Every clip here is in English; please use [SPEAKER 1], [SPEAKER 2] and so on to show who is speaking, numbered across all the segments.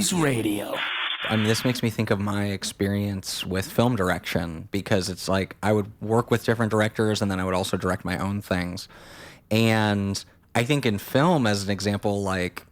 [SPEAKER 1] Ruse Radio.
[SPEAKER 2] I mean, this makes me think of my experience with film direction, because it's like I would work with different directors and then I would also direct my own things. And I think in film, as an example, like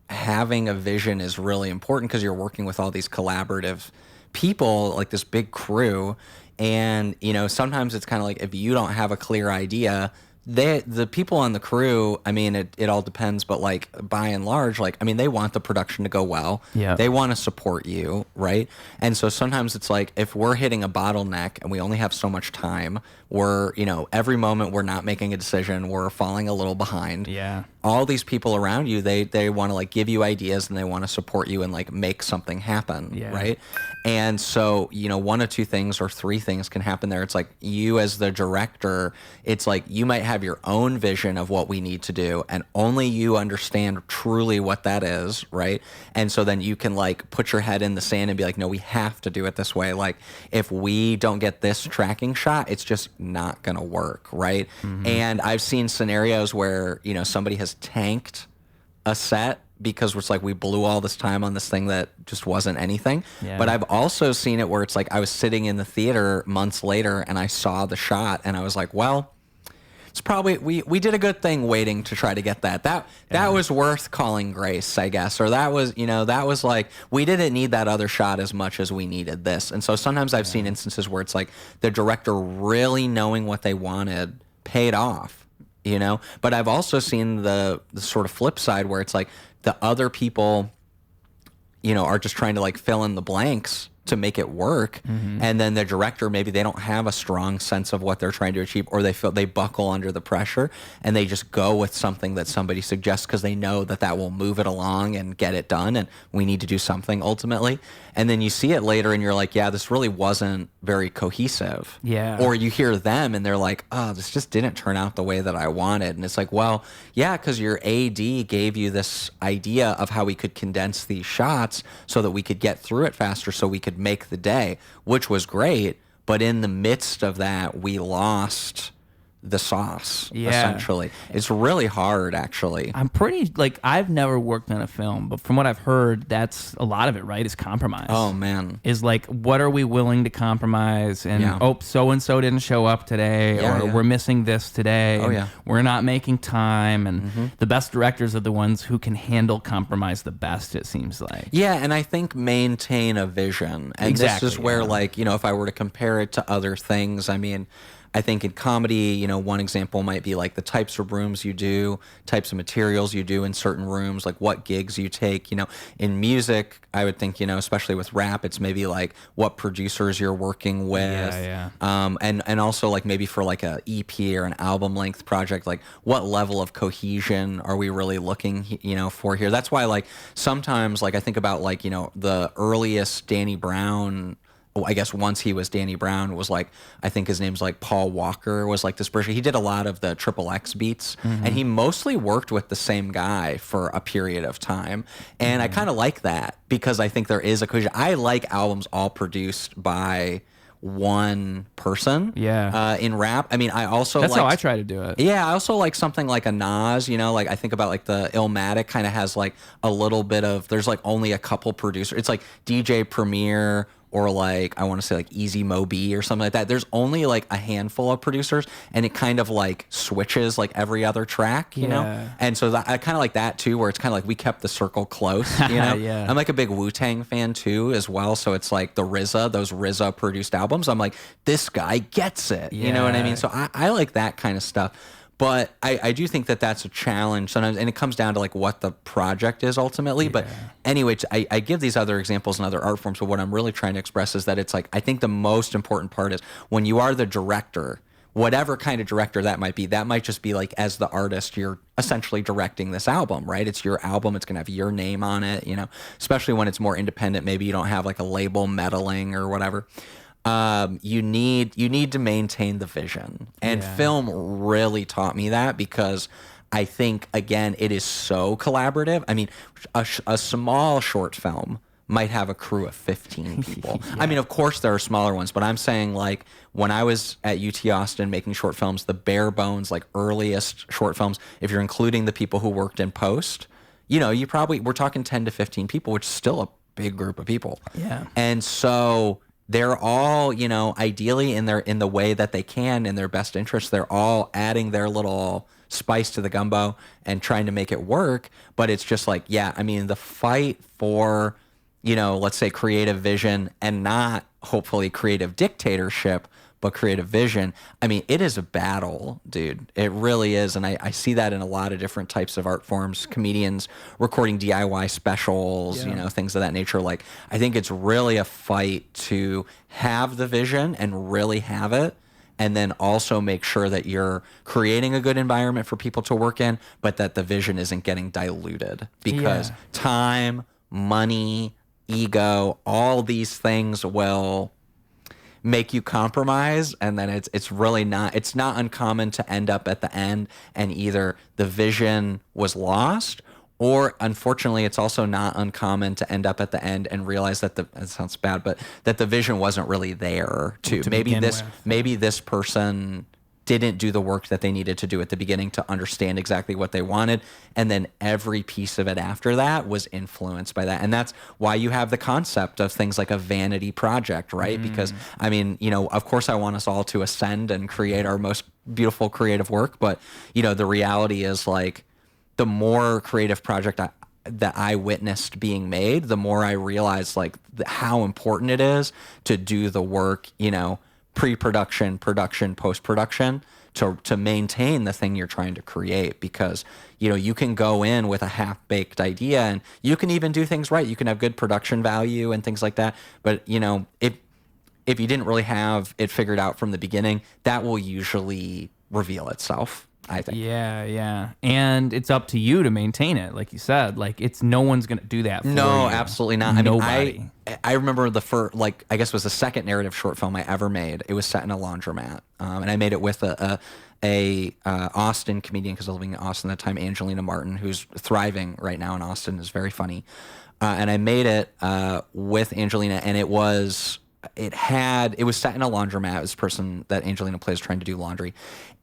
[SPEAKER 2] having a vision is really important because you're working with all these collaborative people, like this big crew. And, you know, sometimes it's kind of like if you don't have a clear idea, the people on the crew, I mean, it all depends, but like by and large, like, I mean, they want the production to go well.
[SPEAKER 3] Yeah.
[SPEAKER 2] They want to support you, right? And so sometimes it's like if we're hitting a bottleneck and we only have so much time, we're, you know, every moment we're not making a decision, we're falling a little behind.
[SPEAKER 3] Yeah.
[SPEAKER 2] All these people around you, they want to like give you ideas and they want to support you and like make something happen,
[SPEAKER 3] Yeah.
[SPEAKER 2] right? And so, you know, one of two things or three things can happen there. It's like you as the director, it's like you might have your own vision of what we need to do and only you understand truly what that is, right? And so then you can like put your head in the sand and be like, no, we have to do it this way. Like if we don't get this tracking shot, it's just not going to work, right? Mm-hmm. And I've seen scenarios where, you know, somebody has tanked a set because it's like we blew all this time on this thing that just wasn't anything.
[SPEAKER 3] Yeah.
[SPEAKER 2] But I've also seen it where it's like I was sitting in the theater months later and I saw the shot and I was like, well, it's probably we did a good thing waiting to try to get that. That was worth calling grace, I guess. Or that was, you know, that was like we didn't need that other shot as much as we needed this. And so sometimes I've seen instances where it's like the director really knowing what they wanted paid off, you know? But I've also seen the sort of flip side where it's like the other people, you know, are just trying to like fill in the blanks to make it work. Mm-hmm. And then the director, maybe they don't have a strong sense of what they're trying to achieve, or they feel they buckle under the pressure and they just go with something that somebody suggests because they know that that will move it along and get it done. And we need to do something ultimately. And then you see it later and you're like, yeah, this really wasn't very cohesive.
[SPEAKER 3] Yeah.
[SPEAKER 2] Or you hear them and they're like, oh, this just didn't turn out the way that I wanted. And it's like, well, yeah, because your AD gave you this idea of how we could condense these shots so that we could get through it faster so we could make the day, which was great. But in the midst of that, we lost the sauce, essentially. It's really hard, actually.
[SPEAKER 3] I'm pretty, like, I've never worked on a film, but from what I've heard, that's a lot of it, right, is compromise.
[SPEAKER 2] Oh, man.
[SPEAKER 3] Is like, what are we willing to compromise? And, oh, so-and-so didn't show up today, or we're missing this today.
[SPEAKER 2] Oh, yeah.
[SPEAKER 3] We're not making time. And the best directors are the ones who can handle compromise the best, it seems like.
[SPEAKER 2] Yeah, and I think maintain a vision. And
[SPEAKER 3] Exactly,
[SPEAKER 2] this is where, like, you know, if I were to compare it to other things, I mean, I think in comedy, you know, one example might be like the types of rooms you do, types of materials you do in certain rooms, like what gigs you take. You know, in music, I would think, you know, especially with rap, it's maybe like what producers you're working with. And also like maybe for like a EP or an album length project, like what level of cohesion are we really looking, you know, for here? That's why like sometimes like I think about like, you know, the earliest Danny Brown, I guess once he was Danny Brown, was like, I think his name's like Paul Walker, was like this person. He did a lot of the Triple X beats, and he mostly worked with the same guy for a period of time. And I kind of like that because I think there is a cohesion. I like albums all produced by one person in rap. I mean, I also
[SPEAKER 3] that's how I try to do it.
[SPEAKER 2] Yeah, I also like something like a Nas, you know, like I think about like the Illmatic kind of has like a little bit of, there's like only a couple producers. It's like DJ Premier or like, I want to say like Easy Mo B or something like that. There's only like a handful of producers and it kind of like switches like every other track, you know? And so I kind of like that too, where it's kind of like we kept the circle close, you know? I'm like a big Wu-Tang fan too as well. So it's like the RZA, those RZA produced albums. I'm like, this guy gets it. You know what I mean? So I like that kind of stuff. But I do think that that's a challenge sometimes, and it comes down to like what the project is ultimately. But anyway, I give these other examples and other art forms, but what I'm really trying to express is that it's like, I think the most important part is when you are the director, whatever kind of director that might be, that might just be like, as the artist, you're essentially directing this album, right? It's your album. It's going to have your name on it, you know, especially when it's more independent. Maybe you don't have like a label meddling or whatever. You need to maintain the vision, and film really taught me that, because I think, again, it is so collaborative. I mean, a small short film might have a crew of 15 people. I mean, of course there are smaller ones, but I'm saying like when I was at UT Austin making short films, the bare bones, like earliest short films, if you're including the people who worked in post, you know, we're talking 10 to 15 people, which is still a big group of people.
[SPEAKER 3] Yeah.
[SPEAKER 2] And so they're all, you know, ideally in the way that they can, in their best interest, they're all adding their little spice to the gumbo and trying to make it work. But it's just like, yeah, I mean, the fight for, you know, let's say creative vision, and not hopefully creative dictatorship, but creative vision. I mean, it is a battle, dude. It really is. And I see that in a lot of different types of art forms, comedians recording DIY specials, you know, things of that nature. Like, I think it's really a fight to have the vision and really have it, and then also make sure that you're creating a good environment for people to work in, but that the vision isn't getting diluted, because time, money, ego, all these things will make you compromise, and then it's really not, it's not uncommon to end up at the end and either the vision was lost, or unfortunately it's also not uncommon to end up at the end and realize that it sounds bad, but that the vision wasn't really there to maybe this person didn't do the work that they needed to do at the beginning to understand exactly what they wanted, and then every piece of it after that was influenced by that. And that's why you have the concept of things like a vanity project, right? Because I mean, you know, of course I want us all to ascend and create our most beautiful creative work, but you know, the reality is, like, the more creative project that I witnessed being made, the more I realized, like, how important it is to do the work, you know, pre-production, production, post-production, to maintain the thing you're trying to create. Because, you know, you can go in with a half-baked idea, and you can even do things right. You can have good production value and things like that. But, you know, if you didn't really have it figured out from the beginning, that will usually reveal itself, I think.
[SPEAKER 3] Yeah. And it's up to you to maintain it. Like you said, like, it's no one's going to do that for you.
[SPEAKER 2] No, absolutely not.
[SPEAKER 3] Nobody.
[SPEAKER 2] I remember the first, like, I guess it was the second narrative short film I ever made. It was set in a laundromat. And I made it with a Austin comedian, because I was living in Austin at the time, Angelina Martin, who's thriving right now in Austin, is very funny. And I made it with Angelina, and it was set in a laundromat. This person that Angelina plays trying to do laundry.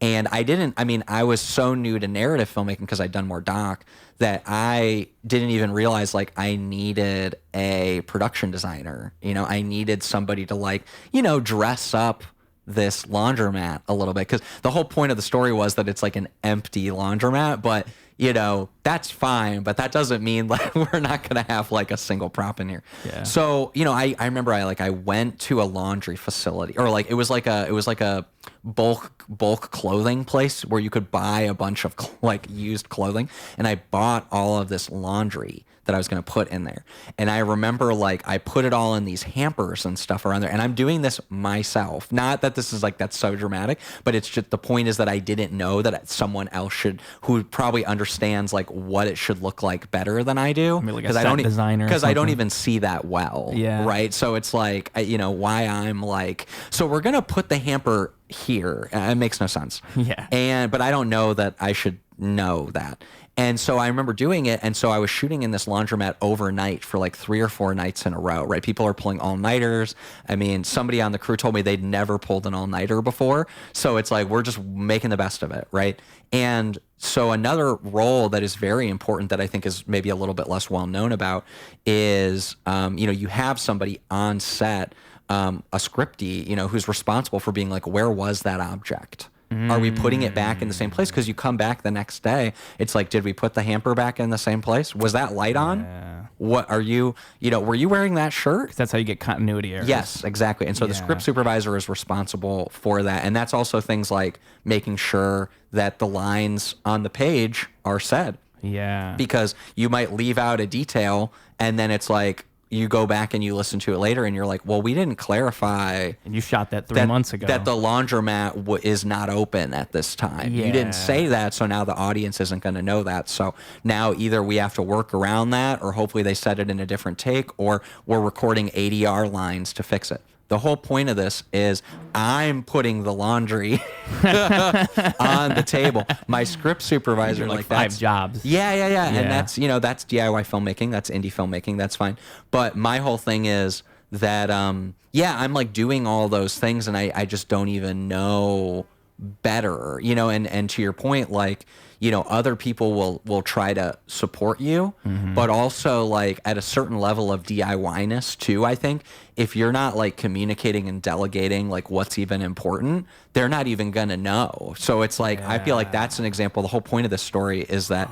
[SPEAKER 2] And I was so new to narrative filmmaking because I'd done more doc, that I didn't even realize, like, I needed a production designer. You know, I needed somebody to, like, you know, dress up this laundromat a little bit, because the whole point of the story was that it's like an empty laundromat, but you know, that's fine, but that doesn't mean, like, we're not going to have, like, a single prop in here.
[SPEAKER 3] Yeah.
[SPEAKER 2] So, you know, I remember I went to a laundry facility, or like, it was like a bulk clothing place where you could buy a bunch of like used clothing. And I bought all of this laundry that I was going to put in there. And I remember, like, I put it all in these hampers and stuff around there. And I'm doing this myself. Not that this is, like, that's so dramatic, but it's just, the point is that I didn't know that someone else who probably understands, like, what it should look like better than I do.
[SPEAKER 3] Maybe like a set designer.
[SPEAKER 2] Because I don't even see that well.
[SPEAKER 3] Yeah.
[SPEAKER 2] Right? So it's like, you know, why I'm like, so we're going to put the hamper here. It makes no sense.
[SPEAKER 3] Yeah.
[SPEAKER 2] But I don't know that I should know that. And so I remember doing it, and so I was shooting in this laundromat overnight for like 3 or 4 nights in a row, right? People are pulling all-nighters. I mean, somebody on the crew told me they'd never pulled an all-nighter before, so it's like, we're just making the best of it, right? And so another role that is very important that I think is maybe a little bit less well-known about is, you know, you have somebody on set, a scriptie, you know, who's responsible for being like, where was that object? Are we putting it back in the same place? Because you come back the next day, it's like, did we put the hamper back in the same place? Was that light on?
[SPEAKER 3] Yeah.
[SPEAKER 2] What are you, you know, were you wearing that shirt?
[SPEAKER 3] That's how you get continuity errors.
[SPEAKER 2] Yes, exactly. And so the script supervisor is responsible for that. And that's also things like making sure that the lines on the page are said.
[SPEAKER 3] Yeah.
[SPEAKER 2] Because you might leave out a detail, and then it's like, you go back and you listen to it later and you're like, well, we didn't clarify.
[SPEAKER 3] And you shot that 3 months ago.
[SPEAKER 2] That the laundromat is not open at this time.
[SPEAKER 3] Yeah.
[SPEAKER 2] You didn't say that, so now the audience isn't going to know that. So now either we have to work around that, or hopefully they said it in a different take, or we're recording ADR lines to fix it. The whole point of this is I'm putting the laundry on the table. My script supervisor,
[SPEAKER 3] like 5 jobs.
[SPEAKER 2] Yeah. And that's, you know, that's DIY filmmaking. That's indie filmmaking. That's fine. But my whole thing is that, I'm like doing all those things, and I just don't even know better, and to your point, like, other people will try to support you, but also like at a certain level of DIY-ness too, I think if you're not like communicating and delegating like what's even important, they're not even gonna know. So it's like, I feel like that's an example. The whole point of this story is that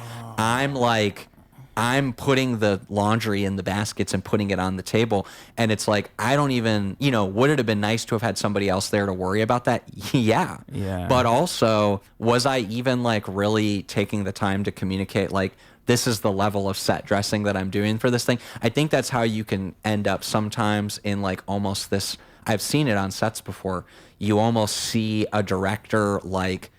[SPEAKER 2] I'm putting the laundry in the baskets and putting it on the table. And it's like, I don't even, would it have been nice to have had somebody else there to worry about that? Yeah. But also, was I even like really taking the time to communicate, like, this is the level of set dressing that I'm doing for this thing? I think that's how you can end up sometimes in like almost this, I've seen it on sets before. You almost see a director like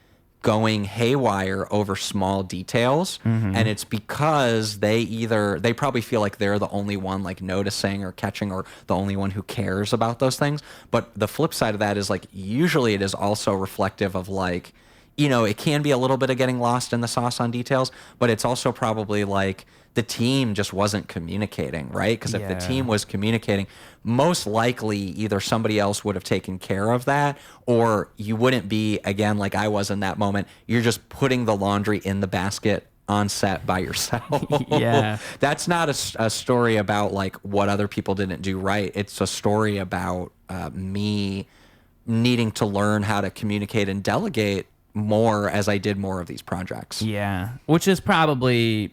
[SPEAKER 2] going haywire over small details, and it's because they probably feel like they're the only one like noticing or catching, or the only one who cares about those things. But the flip side of that is like, usually it is also reflective of like, it can be a little bit of getting lost in the sauce on details, but it's also probably like the team just wasn't communicating, right? Because if the team was communicating, most likely either somebody else would have taken care of that, or you wouldn't be, again, like I was in that moment, you're just putting the laundry in the basket on set by yourself. That's not a story about like what other people didn't do right. It's a story about me needing to learn how to communicate and delegate more as I did more of these projects.
[SPEAKER 3] Yeah, which is probably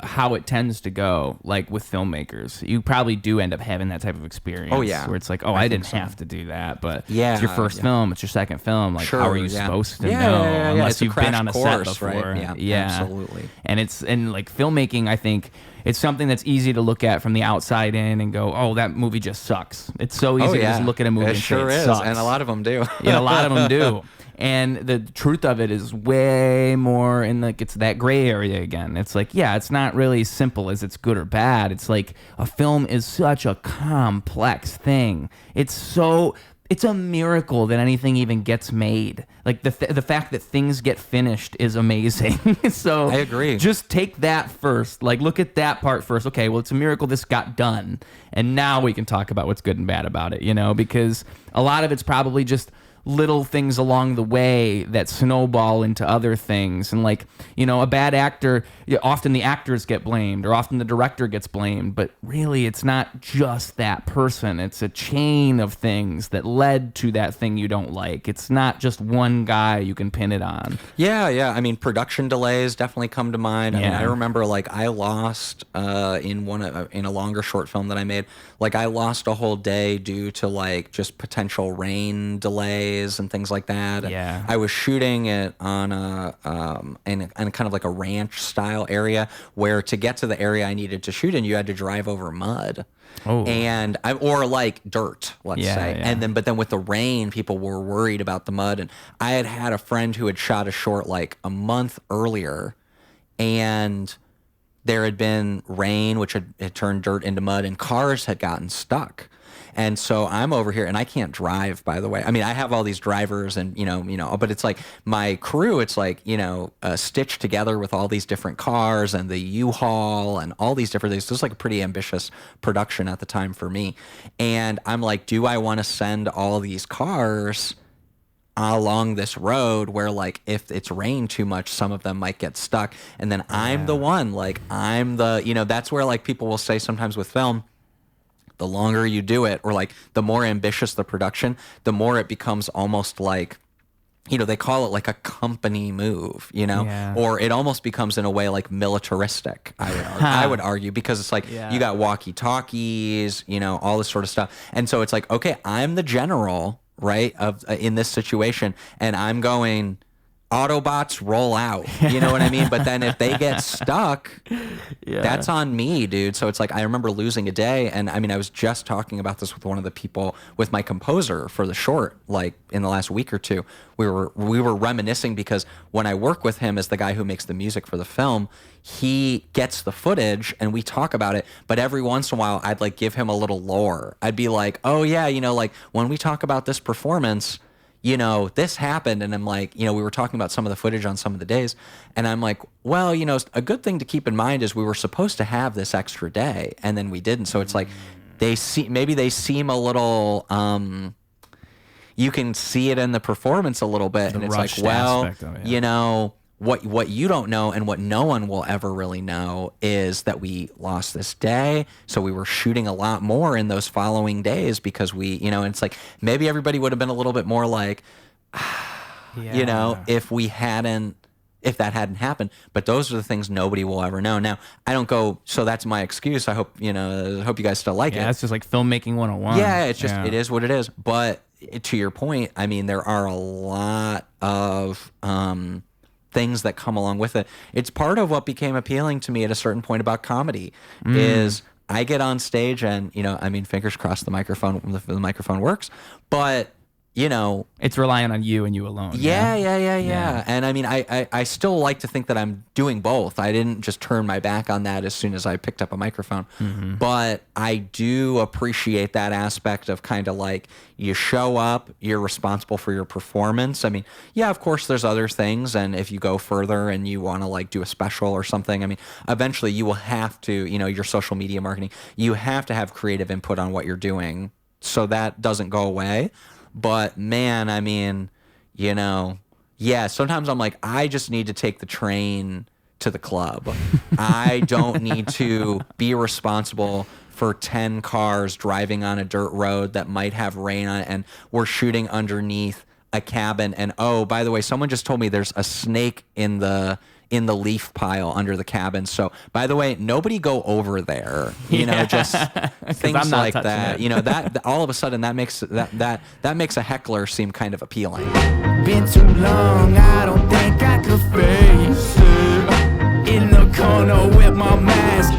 [SPEAKER 3] how it tends to go, like with filmmakers. You probably do end up having that type of experience.
[SPEAKER 2] Oh, yeah.
[SPEAKER 3] Where it's like, I didn't have to do that, but it's your first film, it's your second film. Like, how are you supposed to know unless you've been on a set before?
[SPEAKER 2] Right? Yeah, absolutely.
[SPEAKER 3] And like filmmaking, I think it's something that's easy to look at from the outside in and go, oh, that movie just sucks. It's so easy to just look at a movie and say it sucks.
[SPEAKER 2] And a lot of them do.
[SPEAKER 3] Yeah, a lot of them do. And the truth of it is way more in like, it's that gray area again. It's like, it's not really simple as it's good or bad. It's like a film is such a complex thing. It's a miracle that anything even gets made. Like the fact that things get finished is amazing. So
[SPEAKER 2] I agree.
[SPEAKER 3] Just take that first. Like, look at that part first. Okay, well, it's a miracle this got done. And now we can talk about what's good and bad about it, because a lot of it's probably just little things along the way that snowball into other things. And like, a bad actor, often the actors get blamed, or often the director gets blamed, but really it's not just that person. It's a chain of things that led to that thing you don't like. It's not just one guy you can pin it on.
[SPEAKER 2] Yeah. I mean, production delays definitely come to mind. I mean, I remember like I lost in a longer short film that I made, like I lost a whole day due to like just potential rain delays and things like that.
[SPEAKER 3] Yeah.
[SPEAKER 2] I was shooting it on in kind of like a ranch style area, where to get to the area I needed to shoot in, you had to drive over mud. Or like dirt, let's say.
[SPEAKER 3] Yeah.
[SPEAKER 2] But then with the rain, people were worried about the mud. And I had a friend who had shot a short like a month earlier, and there had been rain, which had turned dirt into mud, and cars had gotten stuck. And so I'm over here, and I can't drive, by the way. I mean, I have all these drivers and, but it's like my crew, it's like, stitched together with all these different cars and the U-Haul and all these different things. This was like a pretty ambitious production at the time for me. And I'm like, do I want to send all these cars along this road where like if it's rained too much, some of them might get stuck? And then I'm the one, like I'm the, that's where like people will say sometimes with film, the longer you do it, or like the more ambitious the production, the more it becomes almost like, they call it like a company move, or it almost becomes in a way like militaristic, I would argue, because it's like you got walkie-talkies, all this sort of stuff. And so it's like, okay, I'm the general, right, in this situation, and I'm going, Autobots roll out, you know what I mean? But then if they get stuck, that's on me, dude. So it's like, I remember losing a day, and I mean, I was just talking about this with one of the people, with my composer for the short, like in the last week or two. We were reminiscing, because when I work with him as the guy who makes the music for the film, he gets the footage and we talk about it, but every once in a while I'd like give him a little lore. I'd be like, oh yeah, like when we talk about this performance, this happened. And I'm like, we were talking about some of the footage on some of the days. And I'm like, well, a good thing to keep in mind is we were supposed to have this extra day, and then we didn't. So it's like, they seem a little, you can see it in the performance a little bit, and it's like,
[SPEAKER 3] rushed
[SPEAKER 2] well,
[SPEAKER 3] aspect of it, yeah.
[SPEAKER 2] you know, what you don't know and what no one will ever really know is that we lost this day. So we were shooting a lot more in those following days because we, you know, and it's like maybe everybody would have been a little bit more like, you know, if that hadn't happened. But those are the things nobody will ever know. Now, I don't go, so that's my excuse. I hope, you know, I hope you guys still like it.
[SPEAKER 3] Yeah, it's just like filmmaking 101.
[SPEAKER 2] Yeah, it's just, it is what it is. But to your point, I mean, there are a lot of things that come along with it. It's part of what became appealing to me at a certain point about comedy is I get on stage and, you know, I mean, fingers crossed the microphone works, but you know,
[SPEAKER 3] it's relying on you and you alone.
[SPEAKER 2] Yeah. And I mean, I still like to think that I'm doing both. I didn't just turn my back on that as soon as I picked up a microphone. But I do appreciate that aspect of kind of like you show up, you're responsible for your performance. I mean, yeah, of course there's other things. And if you go further and you want to like do a special or something, I mean, eventually you will have to, you know, your social media marketing, you have to have creative input on what you're doing. So that doesn't go away. But man, I mean, you know, yeah, sometimes I'm like, I just need to take the train to the club. I don't need to be responsible for 10 cars driving on a dirt road that might have rain on it, and we're shooting underneath a cabin. And oh, by the way, someone just told me there's a snake in the leaf pile under the cabin. So, by the way, nobody go over there. You know, just things like that.
[SPEAKER 3] It.
[SPEAKER 2] You know, that all of a sudden that makes a heckler seem kind of appealing.
[SPEAKER 1] Been too long, I don't think I could face it. In the corner with my mask